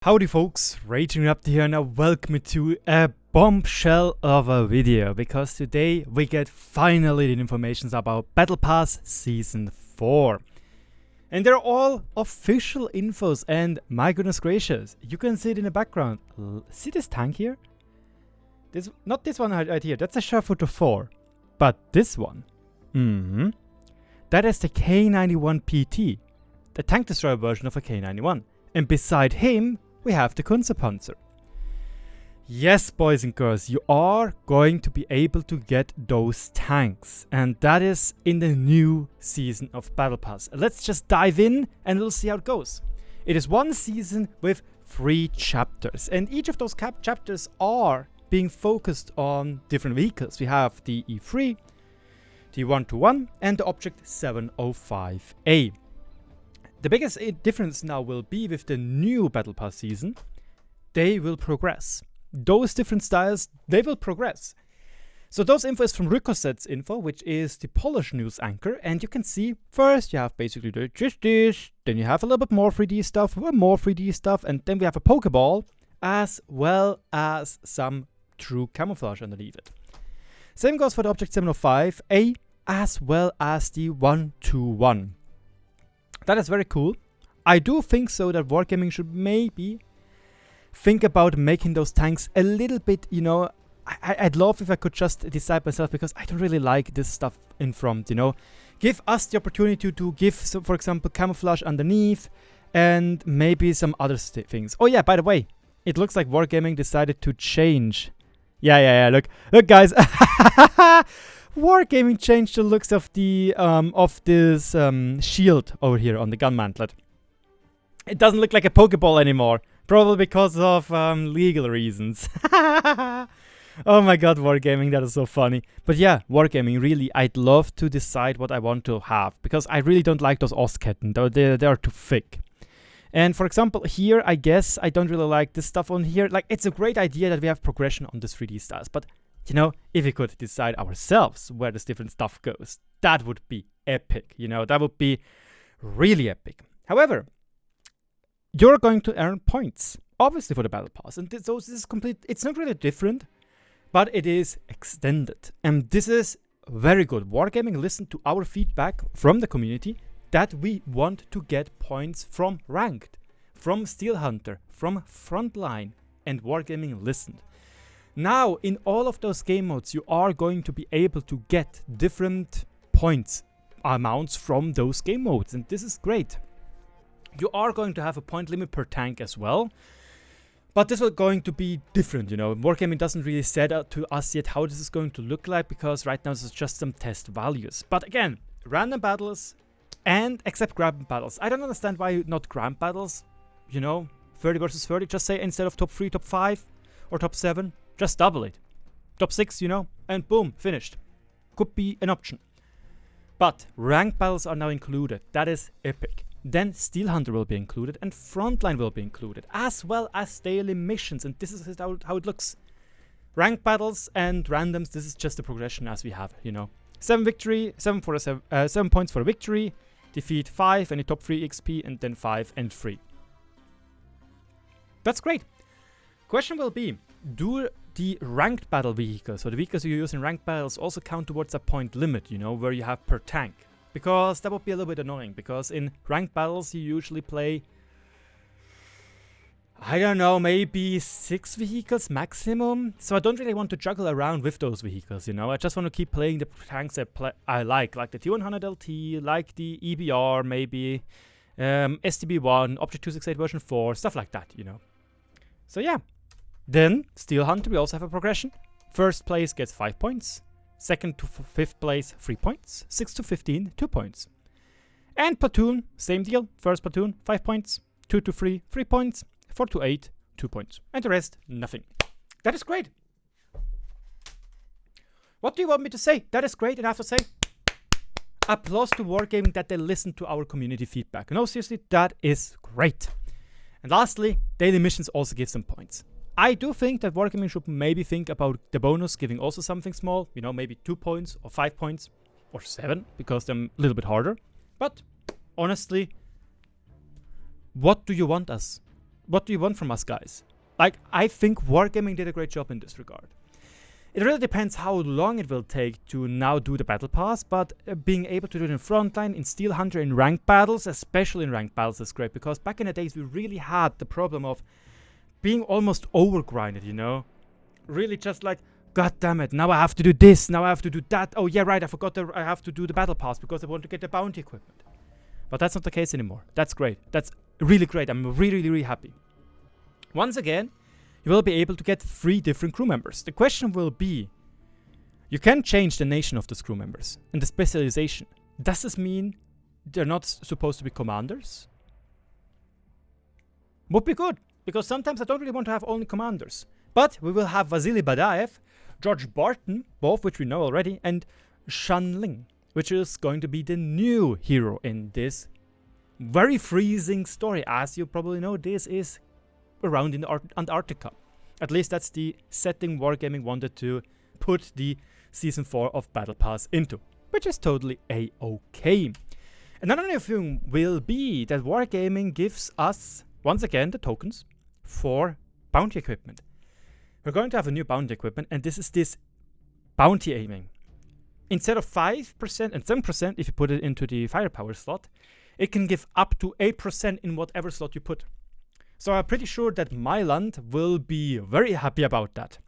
Howdy folks, RagingRaptor here and welcome to a bombshell of a video, because today we get finally the information about Battlepass Season 4. And they're all official infos, and my goodness gracious, you can see it in the background. See this tank here? Not this one right here, that's a Raptor 4. But this one, that is the K91 PT, the tank destroyer version of a K91. And beside him, we have the Kunze Panzer. Yes, boys and girls, you are going to be able to get those tanks. And that is in the new season of Battle Pass. Let's just dive in and we'll see how it goes. It is one season with 3 chapters. And each of those chapters are being focused on different vehicles. We have the E3, the 121, and the Object 705A. The biggest difference now will be with the new Battle Pass season. They will progress. Those different styles, they will progress. So those info is from Ricochet's info, which is the Polish news anchor. And you can see, first you have basically just this, then you have a little bit more 3D stuff, more 3D stuff, and then we have a Pokeball, as well as some true camouflage underneath it. Same goes for the Object 705A, as well as the 121. That is very cool. I do think so that Wargaming should maybe think about making those tanks a little bit, you know, I'd love if I could just decide myself, because I don't really like this stuff in front, you know. Give us the opportunity to give, so for example, camouflage underneath and maybe some other things. Oh yeah, by the way, it looks like Wargaming decided to change. Yeah, look guys. Wargaming changed the looks of the this shield over here on the gun mantlet. It doesn't look like a Pokeball anymore, probably because of legal reasons. Oh my god, Wargaming, that is so funny. But yeah, Wargaming, really, I'd love to decide what I want to have, because I really don't like those Ostketten, though they are too thick. And for example, here, I guess I don't really like this stuff on here. Like, it's a great idea that we have progression on the 3D styles, but you know, if we could decide ourselves where this different stuff goes, that would be epic, you know, that would be really epic. However, you're going to earn points, obviously, for the Battle Pass, and this is complete, it's not really different, but it is extended, and this is very good. Wargaming listened to our feedback from the community that we want to get points from Ranked, from Steel Hunter, from Frontline, and Wargaming listened. Now, in all of those game modes, you are going to be able to get different points amounts from those game modes, and this is great. You are going to have a point limit per tank as well, but this is going to be different, you know. Wargaming doesn't really set out to us yet how this is going to look like, because right now this is just some test values. But again, random battles, and except grand battles. I don't understand why not grand battles, you know, 30 versus 30, just say instead of top 3, top 5, or top 7, just double it. Top 6, you know, and boom, finished. Could be an option. But ranked battles are now included. That is epic. Then Steel Hunter will be included, and Frontline will be included, as well as daily missions. And this is how it looks. Ranked battles and randoms, this is just the progression as we have, you know. 7 points for a victory, defeat 5, and the top 3 XP, and then 5 and 3. That's great. Question will be, do the ranked battle vehicles, so the vehicles you use in ranked battles, also count towards a point limit, you know, where you have per tank? Because that would be a little bit annoying, because in ranked battles you usually play, I don't know, maybe 6 vehicles maximum. So I don't really want to juggle around with those vehicles, you know. I just want to keep playing the tanks I like the T100 LT, like the EBR maybe, STB1, Object 268 version 4, stuff like that, you know. So yeah. Then, Steel Hunter, we also have a progression. First place gets 5 points. Second to 5th place, 3 points. 6 to 15, 2 points. And Platoon, same deal. First Platoon, 5 points. 2 to 3, 3 points. 4 to 8, 2 points. And the rest, nothing. That is great. What do you want me to say? That is great, and I have to say, applause to Wargaming that they listen to our community feedback. No, seriously, that is great. And lastly, daily missions also give some points. I do think that Wargaming should maybe think about the bonus giving also something small, you know, maybe 2 points or 5 points or 7, because they're a little bit harder. But honestly, what do you want us? what do you want from us, guys? Like, I think Wargaming did a great job in this regard. It really depends how long it will take to now do the Battle Pass, but being able to do it in Frontline, in Steel Hunter, in ranked battles, especially in ranked battles, is great, because back in the days we really had the problem of being almost overgrinded, you know? Really just like, god damn it, now I have to do this, now I have to do that. Oh yeah, right, I forgot that I have to do the Battle Pass because I want to get the bounty equipment. But that's not the case anymore. That's great. That's really great. I'm really, really happy. Once again, you will be able to get 3 different crew members. The question will be, you can change the nation of those crew members and the specialization. Does this mean they're not supposed to be commanders? Would be good, because sometimes I don't really want to have only commanders. But we will have Vasily Badaev, George Barton, both which we know already, and Shan Ling, which is going to be the new hero in this very freezing story. As you probably know, this is around in Antarctica. At least that's the setting Wargaming wanted to put the Season 4 of Battle Pass into, which is totally a-okay. Another new thing will be that Wargaming gives us, once again, the tokens for bounty equipment. We're going to have a new bounty equipment, and this is this bounty aiming. Instead of 5% and 7% if you put it into the firepower slot, it can give up to 8% in whatever slot you put. So I'm pretty sure that Myland will be very happy about that.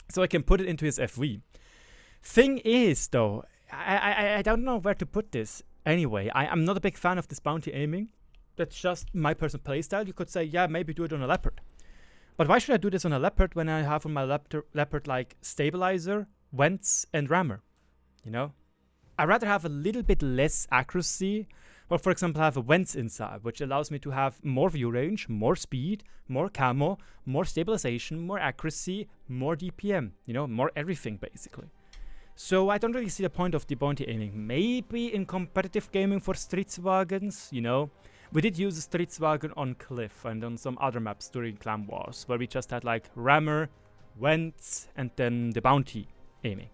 So I can put it into his FV. Thing is, though, I don't know where to put this. Anyway, I'm not a big fan of this bounty aiming. That's just my personal playstyle. You could say, yeah, maybe do it on a Leopard. But why should I do this on a Leopard when I have on my Leopard like Stabilizer, Vents, and Rammer? You know? I'd rather have a little bit less accuracy. Well, for example, I have a Vents inside, which allows me to have more view range, more speed, more camo, more stabilization, more accuracy, more DPM. You know, more everything, basically. So I don't really see the point of the bounty aiming. Maybe in competitive gaming for Stridswagens, you know. We did use a Stridswagen on Cliff and on some other maps during Clan Wars, where we just had like Rammer, Vents, and then the bounty aiming.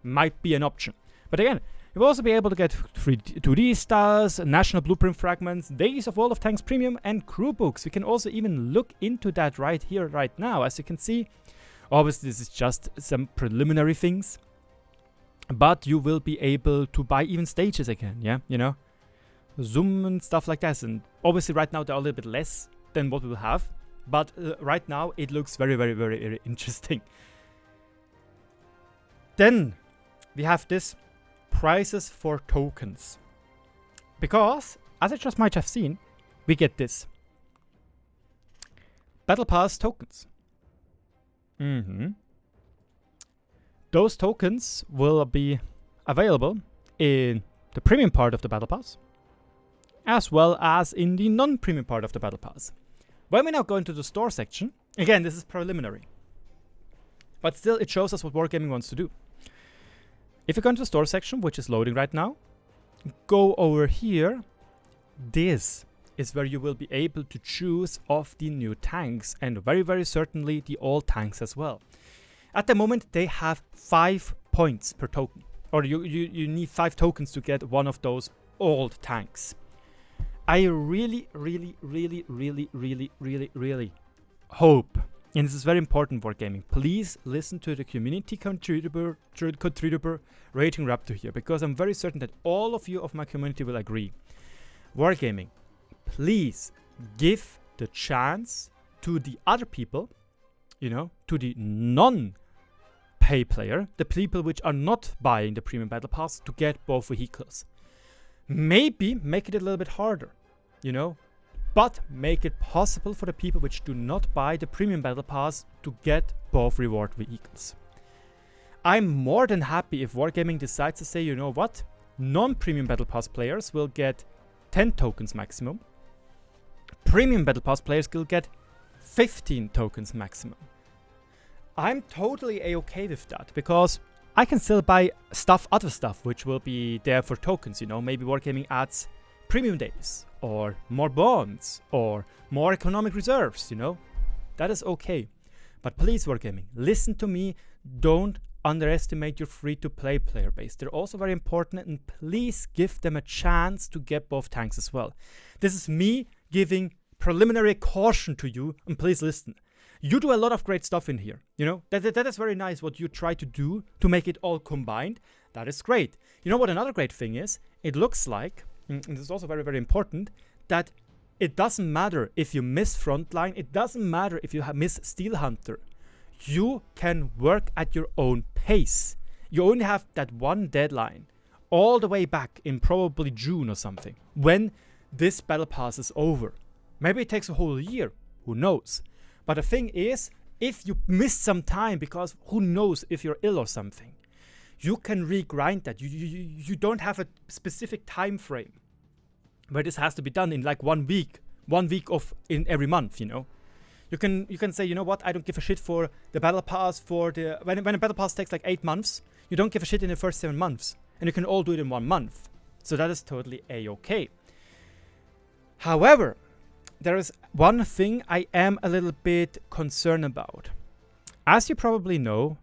Might be an option. But again, you will also be able to get 2D styles, national blueprint fragments, Days of World of Tanks Premium, and crew books. We can also even look into that right here, right now. As you can see, obviously this is just some preliminary things. But you will be able to buy even stages again, yeah? You know? Zoom and stuff like that. And obviously right now they're a little bit less than what we will have. But right now it looks very, very, very, very interesting. Then we have this prices for tokens. Because, as I just might have seen, we get this. Battle Pass tokens. Those tokens will be available in the premium part of the Battle Pass, as well as in the non-premium part of the Battle Pass. When we now go into the store section, again, this is preliminary, but still it shows us what Wargaming wants to do. If you go into the store section, which is loading right now, go over here. This is where you will be able to choose of the new tanks, and very, very certainly the old tanks as well. At the moment, they have 5 points per token, or you need 5 tokens to get one of those old tanks. I really, really, really, really, really, really, really hope, and this is very important for gaming, please listen to the community contributor RagingRaptor here, because I'm very certain that all of you of my community will agree. Wargaming, please give the chance to the other people, you know, to the non-pay player, the people which are not buying the premium battle pass, to get both vehicles. Maybe make it a little bit harder, you know, but make it possible for the people which do not buy the premium battle pass to get both reward vehicles. I'm more than happy if Wargaming decides to say, you know what, non-premium battle pass players will get 10 tokens maximum. Premium battle pass players will get 15 tokens maximum. I'm totally a-okay with that, because I can still buy other stuff which will be there for tokens, you know. Maybe Wargaming adds premium days, or more bonds, or more economic reserves, you know. That is okay. But please, Wargaming, listen to me. Don't underestimate your free-to-play player base. They're also very important, and please give them a chance to get both tanks as well. This is me giving preliminary caution to you, and please listen. You do a lot of great stuff in here. You know, that is very nice what you try to do to make it all combined. That is great. You know what another great thing is? It looks like, and this is also very, very important, that it doesn't matter if you miss Frontline. It doesn't matter if you miss Steel Hunter. You can work at your own pace. You only have that one deadline all the way back in probably June or something, when this battle pass is over. Maybe it takes a whole year, who knows. But the thing is, if you miss some time because who knows if you're ill or something, you can regrind that. You don't have a specific time frame where this has to be done in like 1 week of in every month, you know. You can say, you know what, I don't give a shit for the battle pass for the when a battle pass takes like 8 months, you don't give a shit in the first 7 months. And you can all do it in 1 month. So that is totally a-okay. However, there is one thing I am a little bit concerned about. As you probably know,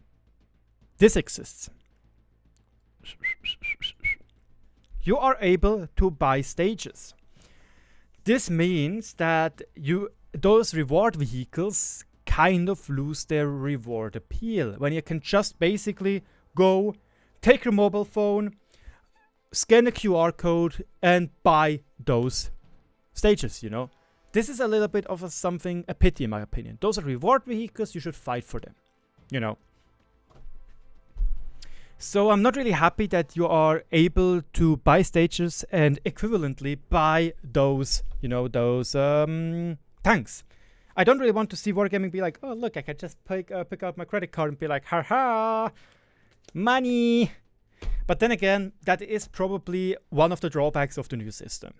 this exists. You are able to buy stages. This means that those reward vehicles kind of lose their reward appeal when you can just basically go, take your mobile phone, scan a QR code, and buy those stages, you know. This is a little bit of a pity in my opinion. Those are reward vehicles, you should fight for them, you know. So I'm not really happy that you are able to buy stages and equivalently buy those, you know, those tanks. I don't really want to see Wargaming be like, oh look, I can just pick out my credit card and be like, haha, money. But then again, that is probably one of the drawbacks of the new system.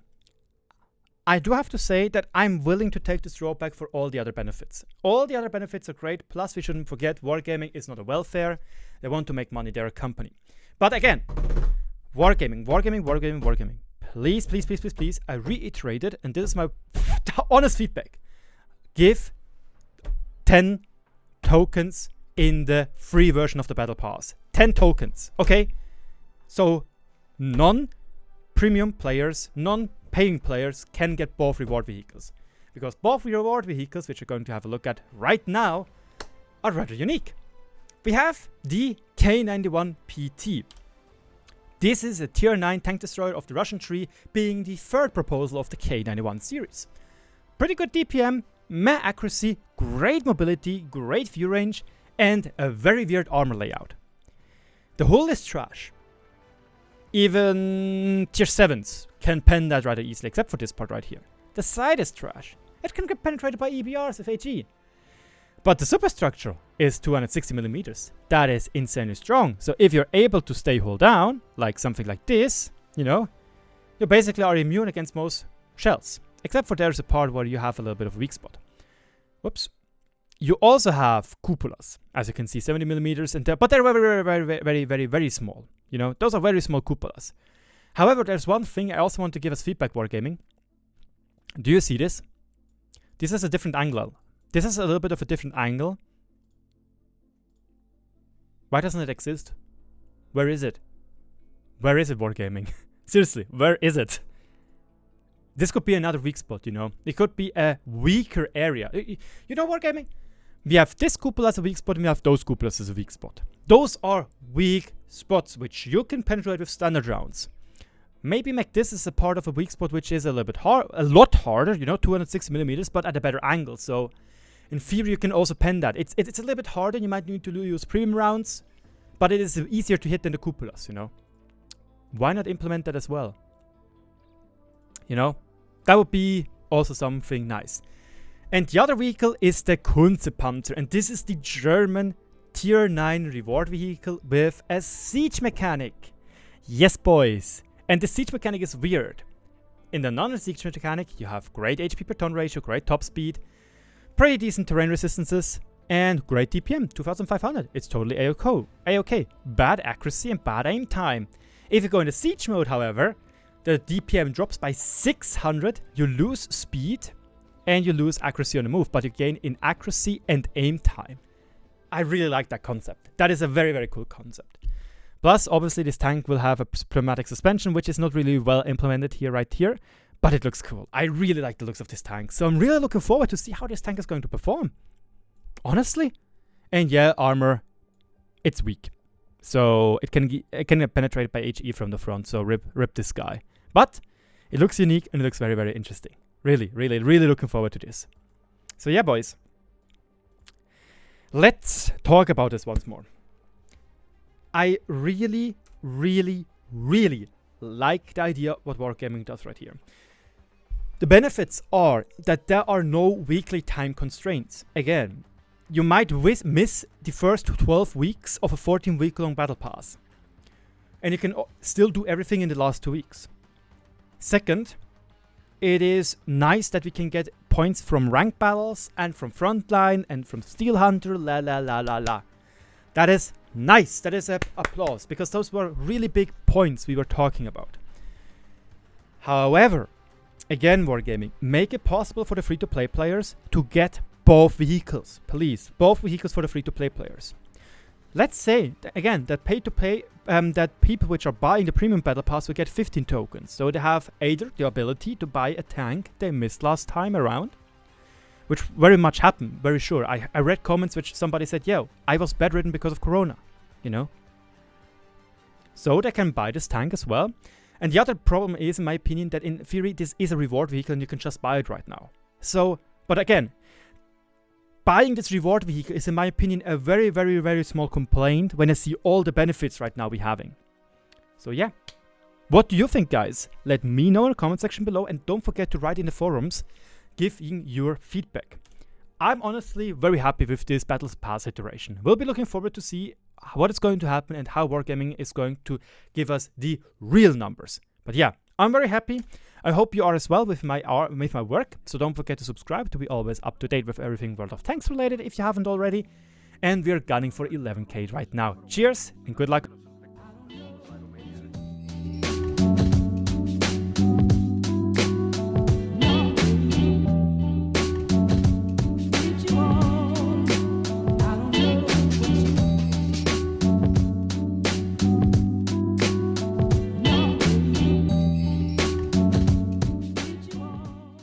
I do have to say that I'm willing to take this drawback for all the other benefits. All the other benefits are great, plus we shouldn't forget Wargaming is not a welfare. They want to make money, they're a company. But again, Wargaming. Please, please, please, please, please, I reiterated, and this is my honest feedback. Give 10 tokens in the free version of the Battle Pass. 10 tokens, okay? So, non-premium players, non-paying players can get both reward vehicles. Because both reward vehicles, which we're going to have a look at right now, are rather unique. We have the K91 PT. This is a tier 9 tank destroyer of the Russian tree, being the third proposal of the K91 series. Pretty good DPM, meh accuracy, great mobility, great view range, and a very weird armor layout. The hull is trash. Even tier 7s can pen that rather easily, except for this part right here. The side is trash. It can get penetrated by EBRs with AG. But the superstructure is 260mm. That is insanely strong. So if you're able to stay hull down, like something like this, you know, you basically are immune against most shells. Except for there's a part where you have a little bit of a weak spot. Whoops. You also have cupolas, as you can see, 70mm, and but they're very small. You know, those are very small cupolas. However, there's one thing I also want to give as feedback, Wargaming. Do you see this? This is a different angle. This is a little bit of a different angle. Why doesn't it exist? Where is it? Where is it, Wargaming? Seriously, where is it? This could be another weak spot, you know. It could be a weaker area. You know, Wargaming? We have this cupola as a weak spot and we have those cupolas as a weak spot. Those are weak spots which you can penetrate with standard rounds. Maybe make this as a part of a weak spot which is a little bit a lot harder, you know, 260mm, but at a better angle. So in theory you can also pen that. It's a little bit harder, you might need to use premium rounds, but it is easier to hit than the cupolas, you know. Why not implement that as well? You know, that would be also something nice. And the other vehicle is the Kunze Panzer, and this is the German tier 9 reward vehicle with a siege mechanic. Yes, boys. And the siege mechanic is weird. In the non-siege mechanic, you have great HP per ton ratio, great top speed, pretty decent terrain resistances, and great DPM, 2500. It's totally A-OK. Bad accuracy and bad aim time. If you go into siege mode, however, the DPM drops by 600, you lose speed, and you lose accuracy on the move, but you gain in accuracy and aim time. I really like that concept. That is a very, very cool concept. Plus, obviously, this tank will have a pneumatic suspension, which is not really well implemented here, right here. But it looks cool. I really like the looks of this tank. So I'm really looking forward to see how this tank is going to perform. Honestly. And yeah, armor, it's weak. So it can get penetrated by HE from the front. So rip this guy. But it looks unique and it looks very, very interesting. Really, really, really looking forward to this. So yeah, boys. Let's talk about this once more. I really, really, really like the idea of what Wargaming does right here. The benefits are that there are no weekly time constraints. Again, you might miss the first 12 weeks of a 14-week-long battle pass. And you can still do everything in the last 2 weeks. Second, it is nice that we can get points from ranked battles and from frontline and from Steel Hunter, la la la la la. That is nice. That is applause, because those were really big points we were talking about. However, again, Wargaming, make it possible for the free-to-play players to get both vehicles. Please, both vehicles for the free-to-play players. Let's say, again, that pay-to-play, that people which are buying the premium battle pass will get 15 tokens. So they have either the ability to buy a tank they missed last time around, which very much happened, very sure. I read comments which somebody said, yo, I was bedridden because of Corona, you know? So they can buy this tank as well. And the other problem is, in my opinion, that in theory, this is a reward vehicle and you can just buy it right now. So, but again, buying this reward vehicle is, in my opinion, a very, very, very small complaint when I see all the benefits right now we're having. So yeah. What do you think, guys? Let me know in the comment section below, and don't forget to write in the forums, giving your feedback. I'm honestly very happy with this Battle Pass iteration. We'll be looking forward to see what is going to happen and how Wargaming is going to give us the real numbers. But yeah, I'm very happy. I hope you are as well with my work. So don't forget to subscribe to be always up to date with everything World of Tanks related if you haven't already. And we're gunning for 11k right now. Cheers and good luck.